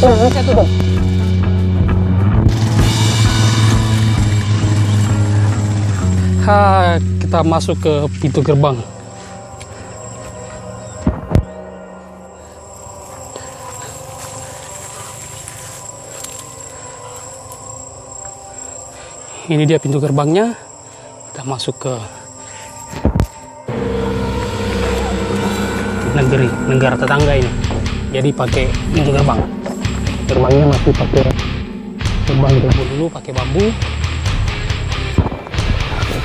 Satu dong. Kita masuk ke pintu gerbang. Ini dia pintu gerbangnya. Kita masuk ke negara tetangga ini. Jadi pakai pintu gerbang. Gerbangnya masih pakai gerbang dulu pakai bambu.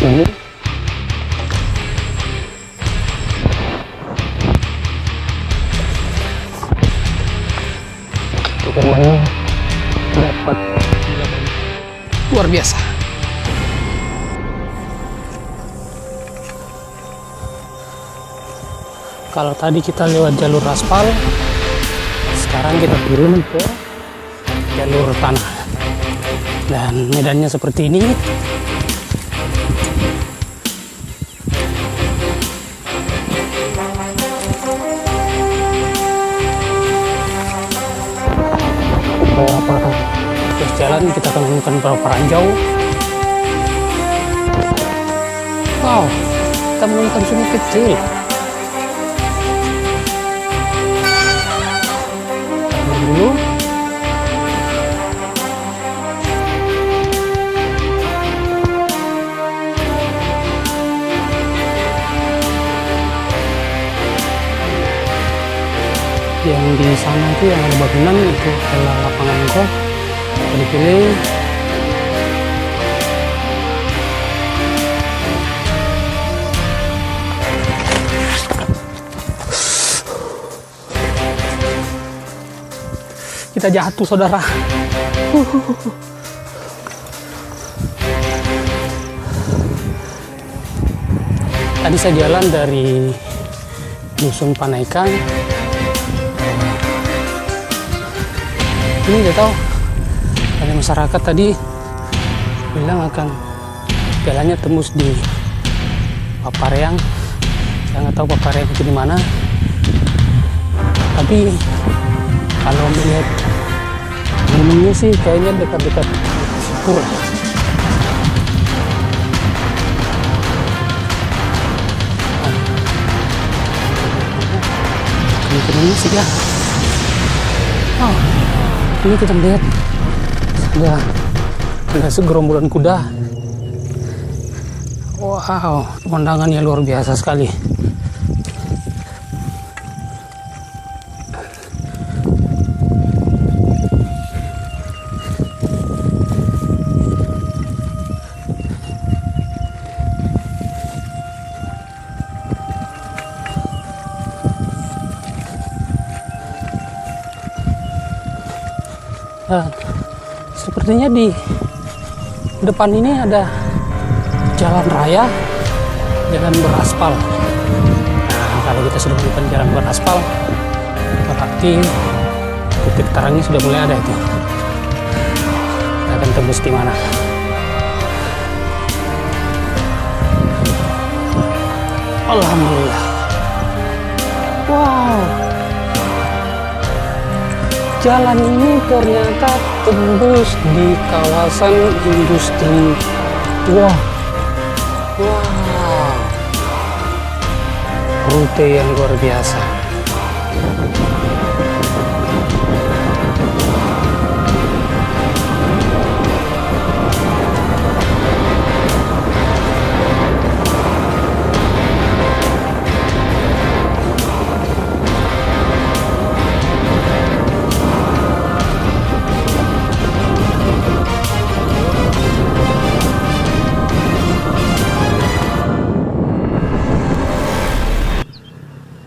Ini gerbangnya dapat luar biasa. Kalau tadi kita lewat jalur aspal, sekarang kita turun ke jalur tanah. Dan medannya seperti ini. Terus jalan kita akan menemukan beberapa ranjau. Wow, kita menemukan sumur kecil. Dulu yang di sana itu yang ada bangunan itu adalah lapangan golf. Pilih-pilih kita jatuh, saudara. Tadi saya jalan dari Dusun Panaikan. Ini nggak tahu, ada masyarakat tadi bilang akan jalannya tembus di Papareang. Saya nggak tahu Papareang itu di mana. Tapi kalau melihat gunungnya sih kayaknya dekat-dekat Sipur. Ini sih ya. Oh, ini kita lihat ada segerombolan kuda. Wow, pemandangannya luar biasa sekali. Sepertinya di depan ini ada jalan raya, jalan beraspal. Nah, kalau kita sudah menemukan jalan beraspal, berarti titik terangnya sudah mulai ada itu. Kita akan tembus di mana? Alhamdulillah. Wow. Jalan ini ternyata tembus di kawasan industri. Wah, wow, rute yang luar biasa.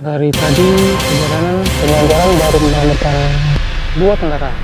Dari tadi perjalanan baru menemukan 2 kendaraan.